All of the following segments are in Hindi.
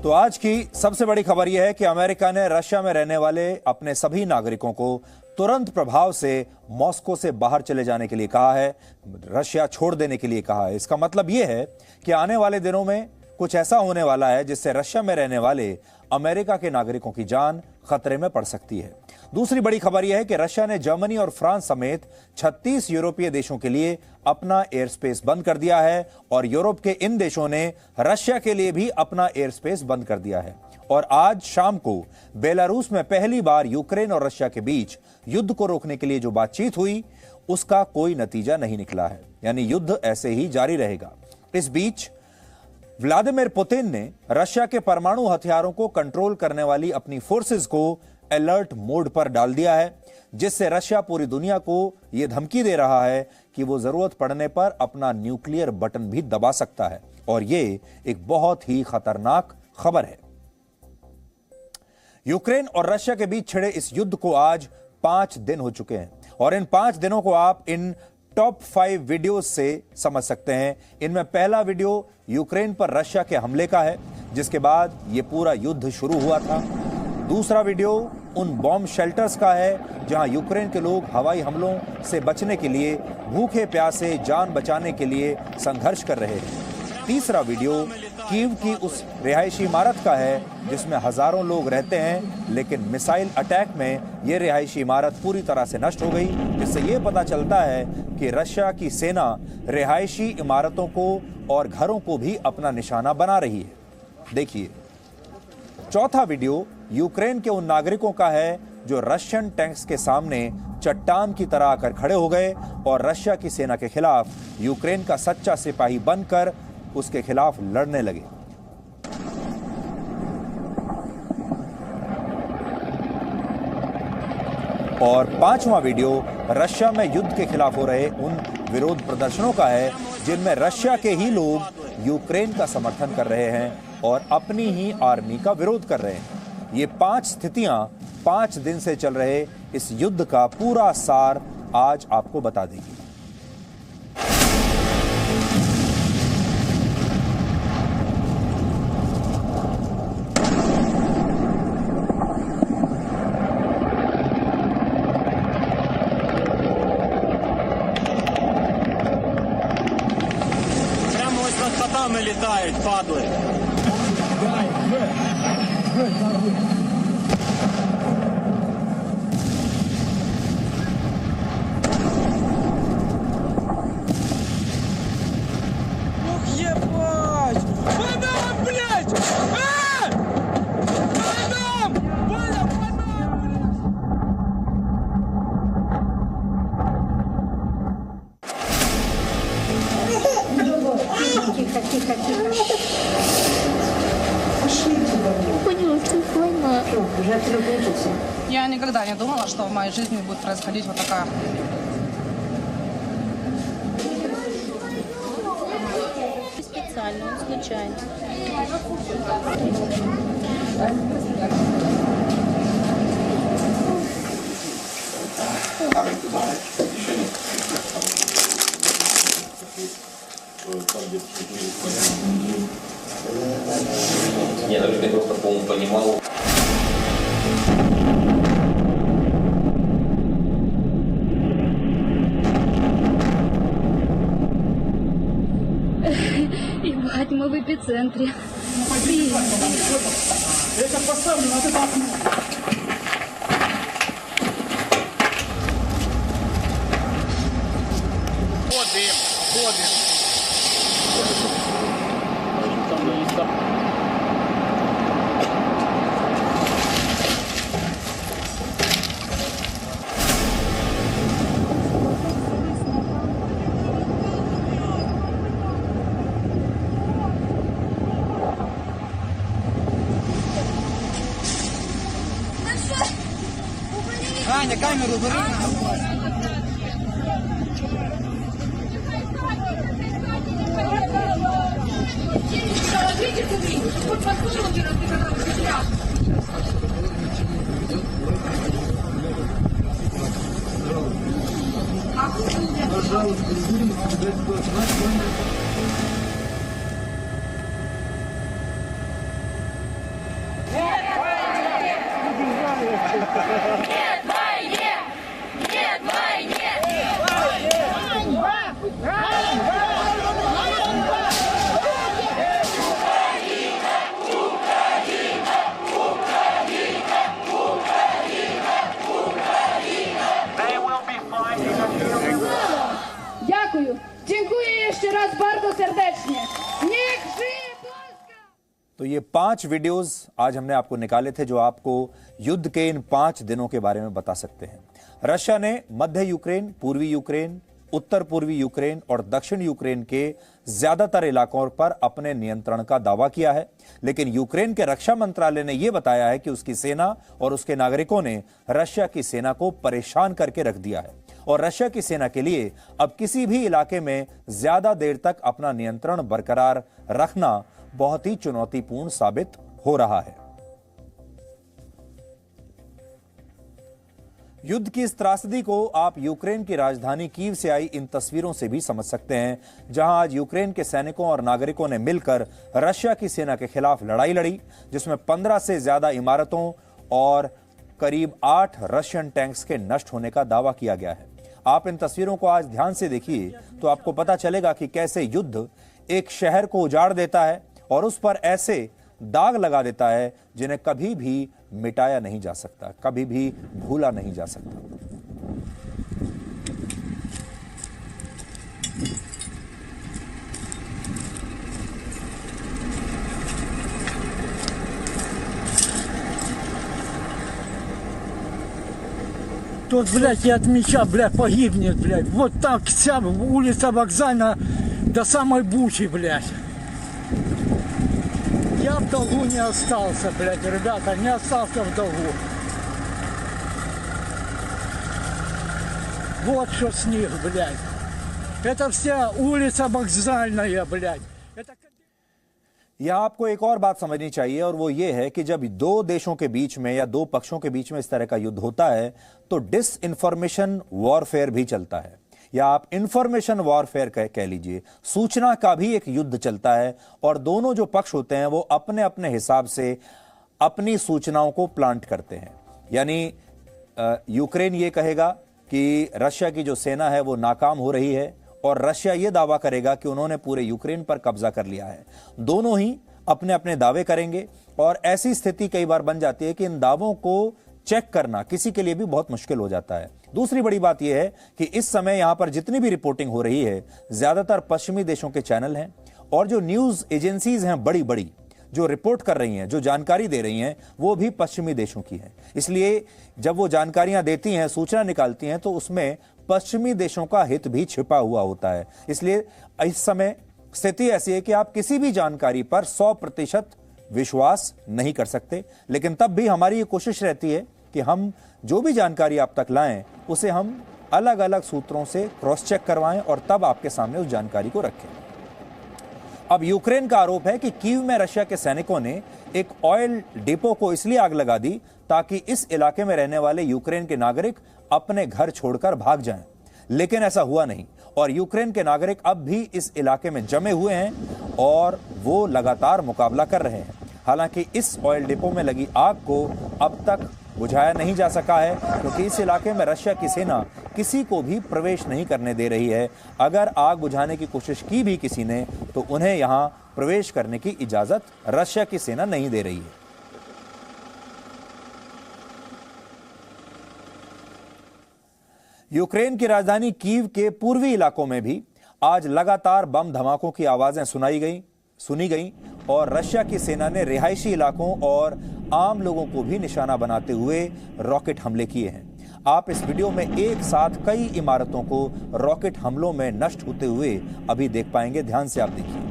तो आज की सबसे बड़ी खबर यह है कि अमेरिका ने रशिया में रहने वाले अपने सभी नागरिकों को तुरंत प्रभाव से मॉस्को से बाहर चले जाने के लिए कहा है, रशिया छोड़ देने के लिए कहा है। इसका मतलब यह है कि आने वाले दिनों में कुछ ऐसा होने वाला है जिससे रशिया में रहने वाले अमेरिका के नागरिकों की जान खतरे में पड़ सकती है। दूसरी बड़ी खबर यह है कि रशिया ने जर्मनी और फ्रांस समेत 36 यूरोपीय देशों के लिए अपना एयर स्पेस बंद कर दिया है और यूरोप के इन देशों ने रशिया के लिए भी अपना एयर स्पेस बंद कर दिया है। और आज शाम को बेलारूस में पहली बार यूक्रेन और रशिया के बीच युद्ध को रोकने के लिए जो बातचीत हुई उसका कोई नतीजा नहीं निकला है, यानी युद्ध ऐसे ही जारी रहेगा। इस बीच व्लादिमीर पुतिन ने रशिया के परमाणु हथियारों को कंट्रोल करने वाली अपनी फोर्सेस को अलर्ट मोड पर डाल दिया है, जिससे रशिया पूरी दुनिया को यह धमकी दे रहा है कि वो जरूरत पड़ने पर अपना न्यूक्लियर बटन भी दबा सकता है। और ये एक बहुत ही खतरनाक खबर है। यूक्रेन और रशिया के बीच छिड़े इस युद्ध को आज 5 दिन हो चुके हैं और इन 5 दिनों को आप इन टॉप 5 वीडियोस से समझ सकते हैं। इनमें पहला वीडियो यूक्रेन पर रशिया के हमले का है, जिसके बाद यह पूरा युद्ध शुरू हुआ था। दूसरा वीडियो उन बॉम्ब शेल्टर्स का है जहां यूक्रेन के लोग हवाई हमलों से बचने के लिए भूखे प्यासे जान बचाने के लिए संघर्ष कर रहे हैं। तीसरा वीडियो कीव की उस रिहायशी इमारत का है जिसमें हजारों लोग रहते हैं, लेकिन मिसाइल अटैक में यह रिहायशी इमारत पूरी तरह से नष्ट हो गई, जिससे यह पता चलता है कि रशिया की सेना रिहायशी इमारतों को और घरों को भी अपना निशाना बना रही है। देखिए, चौथा वीडियो यूक्रेन के उन नागरिकों का है जो रशियन टैंक्स के सामने चट्टान की तरह आकर खड़े हो गए और रशिया की सेना के खिलाफ यूक्रेन का सच्चा सिपाही बनकर उसके खिलाफ लड़ने लगे। और पांचवा वीडियो रशिया में युद्ध के खिलाफ हो रहे उन विरोध प्रदर्शनों का है जिनमें रशिया के ही लोग यूक्रेन का समर्थन कर रहे हैं और अपनी ही आर्मी का विरोध कर रहे हैं। ये 5 स्थितियां 5 दिन से चल रहे इस युद्ध का पूरा सार आज आपको बता देगी। Котами летають, падли. Ух, ебать! Банан, блядь! Банан! Банан! Тихо, тихо, тихо. Поняла, что это война. Уже отвлекся. Я никогда не думала, что в моей жизни будет происходить вот такая. Специально, случайно. Я просто, по-моему, понимал. Ебать, мы в эпицентре. Это поставлю на это окно. Вот дым. Аня, камеру убери. Дякую. Dziękuję jeszcze raz bardzo serdecznie. Niech żyje Polska! तो ये 5 वीडियोस आज हमने आपको निकाले थे जो आपको युद्ध के इन 5 दिनों के बारे में बता सकते हैं। रशिया ने मध्य यूक्रेन, पूर्वी यूक्रेन, उत्तर पूर्वी यूक्रेन और दक्षिण यूक्रेन के ज्यादातर इलाकों पर अपने नियंत्रण का दावा किया है, लेकिन यूक्रेन के रक्षा मंत्रालय ने यह बताया है कि उसकी सेना और उसके नागरिकों ने रशिया की सेना को परेशान करके रख दिया है और रशिया की सेना के लिए अब किसी भी इलाके में ज्यादा देर तक अपना नियंत्रण बरकरार रखना बहुत ही चुनौतीपूर्ण साबित हो रहा है। युद्ध की इस त्रासदी को आप यूक्रेन की राजधानी कीव से आई इन तस्वीरों से भी समझ सकते हैं, जहां आज यूक्रेन के सैनिकों और नागरिकों ने मिलकर रशिया की सेना के खिलाफ लड़ाई लड़ी, जिसमें 15 से ज्यादा इमारतों और करीब 8 रशियन टैंक्स के नष्ट होने का दावा किया गया है। आप इन तस्वीरों को आज ध्यान से देखिए तो आपको पता चलेगा कि कैसे युद्ध एक शहर को उजाड़ देता है और उस पर ऐसे दाग लगा देता है जिन्हें कभी भी मिटाया नहीं जा सकता, कभी भी भूला नहीं जा सकता। Тот, блядь, и от меча, блядь, погибнет, блядь. Вот так вся улица Вокзальная до самой Бучи, блядь. Я в долгу не остался, блядь, ребята, не остался в долгу. Вот что с них, блядь. Это вся улица Вокзальная, блядь. Это... यहां आपको एक और बात समझनी चाहिए और वो ये है कि जब दो देशों के बीच में या दो पक्षों के बीच में इस तरह का युद्ध होता है तो डिस इंफॉर्मेशन वॉरफेयर भी चलता है, या आप इंफॉर्मेशन वॉरफेयर कह लीजिए। सूचना का भी एक युद्ध चलता है और दोनों जो पक्ष होते हैं वो अपने अपने हिसाब से अपनी सूचनाओं को प्लांट करते हैं। यानी यूक्रेन ये कहेगा कि रशिया की जो सेना है वो नाकाम हो रही है और रशिया ये दावा करेगा कि उन्होंने पूरे यूक्रेन पर कब्जा कर लिया है। दोनों ही अपने अपने दावे करेंगे और ऐसी स्थिति कई बार बन जाती है कि इन दावों को चेक करना किसी के लिए भी बहुत मुश्किल हो जाता है। दूसरी बड़ी बात यह है कि इस समय यहां पर जितनी भी रिपोर्टिंग हो रही है ज्यादातर पश्चिमी देशों के चैनल हैं और जो न्यूज एजेंसीज हैं बड़ी बड़ी जो रिपोर्ट कर रही हैं, जो जानकारी दे रही हैं, वो भी पश्चिमी देशों की हैं। इसलिए जब वो जानकारियां देती हैं, सूचना निकालती हैं, तो उसमें पश्चिमी देशों का हित भी छिपा हुआ होता है। इसलिए इस समय स्थिति ऐसी है कि आप किसी भी जानकारी पर 100% विश्वास नहीं कर सकते, लेकिन तब भी हमारी ये कोशिश रहती है कि हम जो भी जानकारी आप तक लाएं उसे हम अलग अलग सूत्रों से क्रॉस चेक करवाएं और तब आपके सामने उस जानकारी को रखें। अब यूक्रेन का आरोप है कि कीव में रशिया के सैनिकों ने एक ऑयल डिपो को इसलिए आग लगा दी ताकि इस इलाके में रहने वाले यूक्रेन के नागरिक अपने घर छोड़कर भाग जाएं, लेकिन ऐसा हुआ नहीं और यूक्रेन के नागरिक अब भी इस इलाके में जमे हुए हैं और वो लगातार मुकाबला कर रहे हैं। हालांकि इस ऑयल डिपो में लगी आग को अब तक बुझाया नहीं जा सका है क्योंकि इस इलाके में रशिया की सेना किसी को भी प्रवेश नहीं करने दे रही है। अगर आग बुझाने की कोशिश की भी किसी ने तो उन्हें यहां प्रवेश करने की इजाजत रशिया की सेना नहीं दे रही है। यूक्रेन की राजधानी कीव के पूर्वी इलाकों में भी आज लगातार बम धमाकों की आवाजें सुनी गई और रशिया की सेना ने रिहायशी इलाकों और आम लोगों को भी निशाना बनाते हुए रॉकेट हमले किए हैं। आप इस वीडियो में एक साथ कई इमारतों को रॉकेट हमलों में नष्ट होते हुए अभी देख पाएंगे। ध्यान से आप देखिए।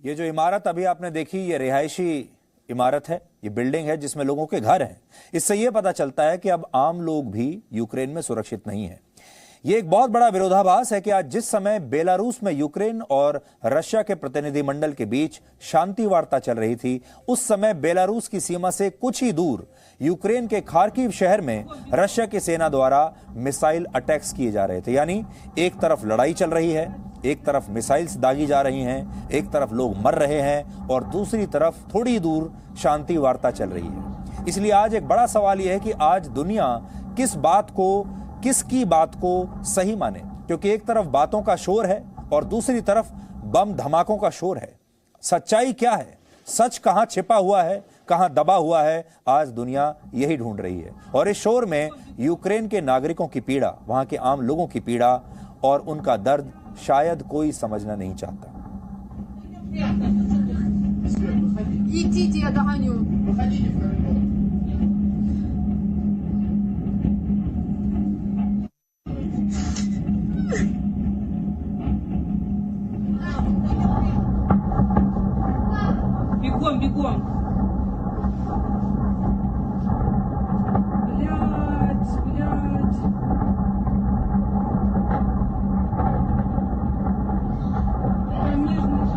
ये जो इमारत अभी आपने देखी ये रिहायशी इमारत है ये बिल्डिंग है जिसमें लोगों के घर हैं। इससे यह पता चलता है कि अब आम लोग भी यूक्रेन में सुरक्षित नहीं है। ये एक बहुत बड़ा विरोधाभास है कि आज जिस समय बेलारूस में यूक्रेन और रशिया के प्रतिनिधिमंडल के बीच शांति वार्ता चल रही थी, उस समय बेलारूस की सीमा से कुछ ही दूर यूक्रेन के खार्किव शहर में रशिया की सेना द्वारा मिसाइल अटैक्स किए जा रहे थे। यानी एक तरफ लड़ाई चल रही है, एक तरफ मिसाइल्स दागी जा रही हैं, एक तरफ लोग मर रहे हैं और दूसरी तरफ थोड़ी दूर शांति वार्ता चल रही है। इसलिए आज एक बड़ा सवाल यह है कि आज दुनिया किसकी बात को सही माने, क्योंकि एक तरफ बातों का शोर है और दूसरी तरफ बम धमाकों का शोर है। सच्चाई क्या है, सच कहां छिपा हुआ है, कहां दबा हुआ है, आज दुनिया यही ढूंढ रही है। और इस शोर में यूक्रेन के नागरिकों की पीड़ा, वहां के आम लोगों की पीड़ा और उनका दर्द शायद कोई समझना नहीं चाहता। Бегом, бегом. Блядь, блядь. Промежность.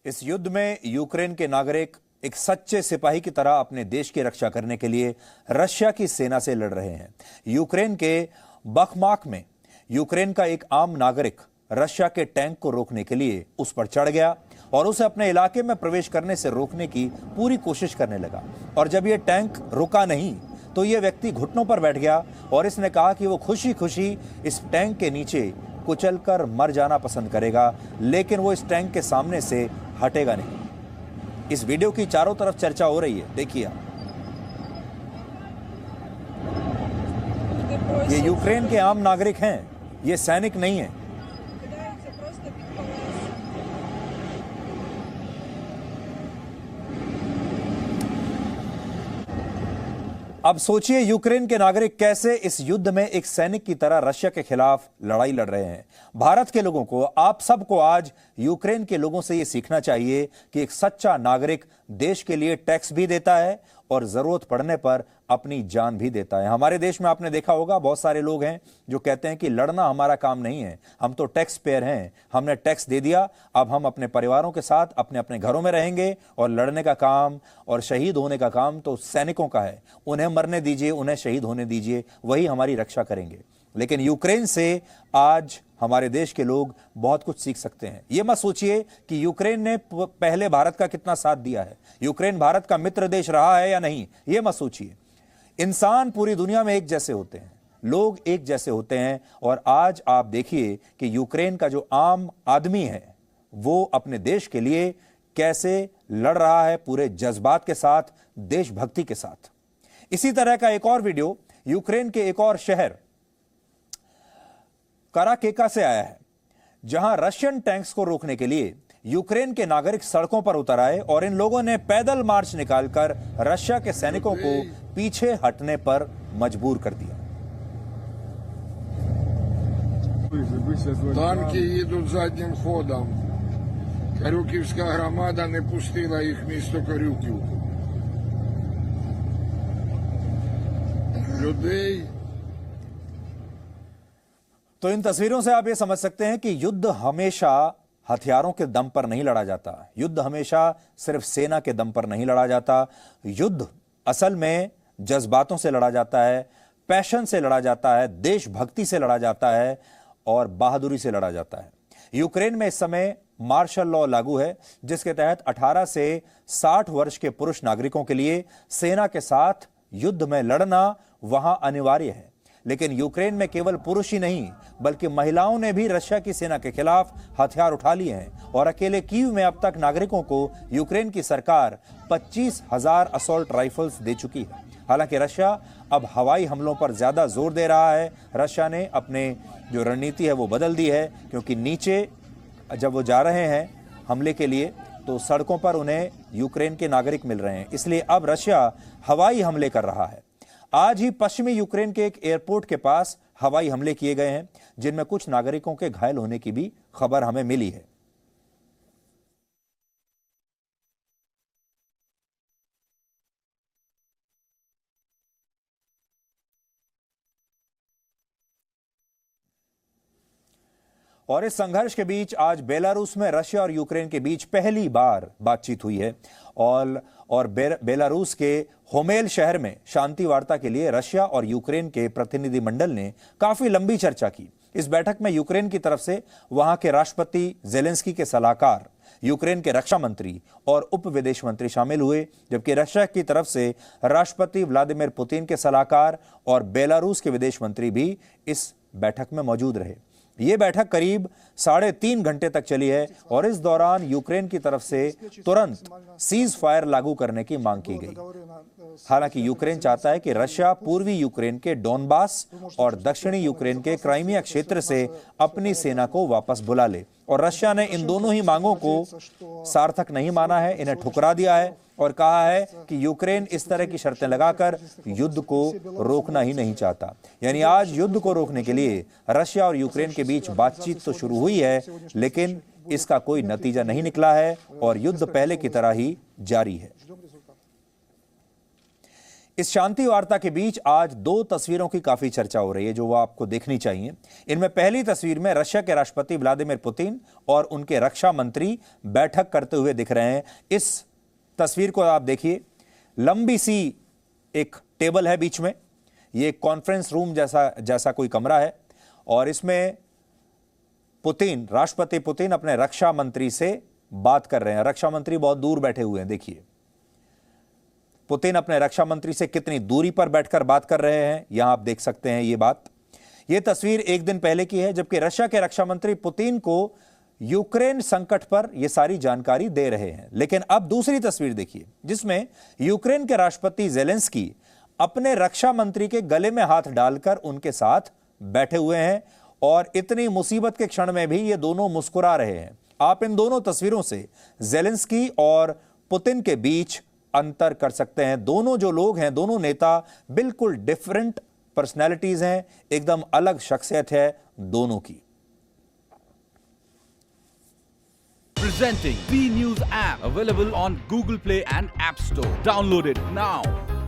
इस युद्ध में यूक्रेन के नागरिक एक सच्चे सिपाही की तरह अपने देश की रक्षा करने के लिए रशिया की सेना से लड़ रहे हैं। यूक्रेन के बखमाक में यूक्रेन का एक आम नागरिक रशिया के टैंक को रोकने के लिए उस पर चढ़ गया और उसे अपने इलाके में प्रवेश करने से रोकने की पूरी कोशिश करने लगा। और जब यह टैंक रुका नहीं तो यह व्यक्ति घुटनों पर बैठ गया और इसने कहा कि वो खुशी खुशी इस टैंक के नीचे कुचलकर मर जाना पसंद करेगा, लेकिन वो इस टैंक के सामने से हटेगा नहीं। इस वीडियो की चारों तरफ चर्चा हो रही है, देखिए आप। ये यूक्रेन के आम नागरिक हैं, ये सैनिक नहीं है। अब सोचिए यूक्रेन के नागरिक कैसे इस युद्ध में एक सैनिक की तरह रशिया के खिलाफ लड़ाई लड़ रहे हैं। भारत के लोगों को, आप सबको आज यूक्रेन के लोगों से यह सीखना चाहिए कि एक सच्चा नागरिक देश के लिए टैक्स भी देता है और जरूरत पड़ने पर अपनी जान भी देता है। हमारे देश में आपने देखा होगा बहुत सारे लोग हैं जो कहते हैं कि लड़ना हमारा काम नहीं है, हम तो टैक्स पेयर हैं, हमने टैक्स दे दिया, अब हम अपने परिवारों के साथ अपने अपने घरों में रहेंगे और लड़ने का काम और शहीद होने का काम तो सैनिकों का है, उन्हें मरने दीजिए, उन्हें शहीद होने दीजिए, वही हमारी रक्षा करेंगे। लेकिन यूक्रेन से आज हमारे देश के लोग बहुत कुछ सीख सकते हैं। यह मत सोचिए कि यूक्रेन ने पहले भारत का कितना साथ दिया है, यूक्रेन भारत का मित्र देश रहा है या नहीं, यह मत सोचिए। इंसान पूरी दुनिया में एक जैसे होते हैं, लोग एक जैसे होते हैं। और आज आप देखिए कि यूक्रेन का जो आम आदमी है वो अपने देश के लिए कैसे लड़ रहा है, पूरे जज्बात के साथ, देशभक्ति के साथ। इसी तरह का एक और वीडियो यूक्रेन के एक और शहर कराकेका से आया है, जहां रशियन टैंक्स को रोकने के लिए यूक्रेन के नागरिक सड़कों पर उतर आए और इन लोगों ने पैदल मार्च निकालकर रशिया के सैनिकों को पीछे हटने पर मजबूर कर दिया। Танки їдуть заднім ходом. Карюківська громада не пустила їх в місто Карюківку. Людей. तो इन तस्वीरों से आप ये समझ सकते हैं कि युद्ध हमेशा हथियारों के दम पर नहीं लड़ा जाता, युद्ध हमेशा सिर्फ सेना के दम पर नहीं लड़ा जाता। युद्ध असल में जज्बातों से लड़ा जाता है, पैशन से लड़ा जाता है, देशभक्ति से लड़ा जाता है और बहादुरी से लड़ा जाता है। यूक्रेन में इस समय मार्शल लॉ लागू है, जिसके तहत 18 से 60 वर्ष के पुरुष नागरिकों के लिए सेना के साथ युद्ध में लड़ना वहां अनिवार्य है। लेकिन यूक्रेन में केवल पुरुष ही नहीं बल्कि महिलाओं ने भी रशिया की सेना के खिलाफ हथियार उठा लिए हैं और अकेले कीव में अब तक नागरिकों को यूक्रेन की सरकार 25,000 असॉल्ट राइफल्स दे चुकी है। हालांकि रशिया अब हवाई हमलों पर ज्यादा जोर दे रहा है। रशिया ने अपने जो रणनीति है वो बदल दी है, क्योंकि नीचे जब वो जा रहे हैं हमले के लिए तो सड़कों पर उन्हें यूक्रेन के नागरिक मिल रहे हैं, इसलिए अब रशिया हवाई हमले कर रहा है। आज ही पश्चिमी यूक्रेन के एक एयरपोर्ट के पास हवाई हमले किए गए हैं, जिनमें कुछ नागरिकों के घायल होने की भी खबर हमें मिली है। और इस संघर्ष के बीच आज बेलारूस में रशिया और यूक्रेन के बीच पहली बार बातचीत हुई है और बेलारूस के होमेल शहर में शांति वार्ता के लिए रशिया और यूक्रेन के प्रतिनिधिमंडल ने काफी लंबी चर्चा की। इस बैठक में यूक्रेन की तरफ से वहां के राष्ट्रपति जेलेंस्की के सलाहकार, यूक्रेन के रक्षा मंत्री और उप विदेश मंत्री शामिल हुए, जबकि रशिया की तरफ से राष्ट्रपति व्लादिमीर पुतिन के सलाहकार और बेलारूस के विदेश मंत्री भी इस बैठक में मौजूद रहे। ये बैठक करीब 3.5 घंटे तक चली है और इस दौरान यूक्रेन की तरफ से तुरंत सीज फायर लागू करने की मांग की गई। हालांकि यूक्रेन चाहता है कि रशिया पूर्वी यूक्रेन के डोनबास और दक्षिणी यूक्रेन के क्राइमिया क्षेत्र से अपनी सेना को वापस बुला ले, और रशिया ने इन दोनों ही मांगों को सार्थक नहीं माना है, इन्हें ठुकरा दिया है और कहा है कि यूक्रेन इस तरह की शर्तें लगाकर युद्ध को रोकना ही नहीं चाहता। यानी आज युद्ध को रोकने के लिए रशिया और यूक्रेन के बीच बातचीत तो शुरू हुई है, लेकिन इसका कोई नतीजा नहीं निकला है और युद्ध पहले की तरह ही जारी है। इस शांति वार्ता के बीच आज 2 तस्वीरों की काफी चर्चा हो रही है, जो वो आपको देखनी चाहिए। इनमें पहली तस्वीर में रशिया के राष्ट्रपति व्लादिमीर पुतिन और उनके रक्षा मंत्री बैठक करते हुए दिख रहे हैं। इस तस्वीर को आप देखिए, लंबी सी एक टेबल है बीच में, ये एक कॉन्फ्रेंस रूम जैसा कोई कमरा है और इसमें राष्ट्रपति पुतिन अपने रक्षा मंत्री से बात कर रहे हैं। रक्षा मंत्री बहुत दूर बैठे हुए हैं, देखिए पुतिन अपने रक्षा मंत्री से कितनी दूरी पर बैठकर बात कर रहे हैं, यहां आप देख सकते हैं ये बात। यह तस्वीर एक दिन पहले की है, जबकि रशिया के रक्षा मंत्री पुतिन को यूक्रेन संकट पर यह सारी जानकारी दे रहे हैं। लेकिन अब दूसरी तस्वीर देखिए, जिसमें यूक्रेन के राष्ट्रपति जेलेंस्की अपने रक्षा मंत्री के गले में हाथ डालकर उनके साथ बैठे हुए हैं और इतनी मुसीबत के क्षण में भी ये दोनों मुस्कुरा रहे हैं। आप इन दोनों तस्वीरों से जेलेंस्की और पुतिन के बीच अंतर कर सकते हैं। दोनों जो लोग हैं, दोनों नेता बिल्कुल डिफरेंट पर्सनैलिटीज हैं, एकदम अलग शख्सियत है दोनों की। Presenting B News app, available on Google Play and App Store. Download it now.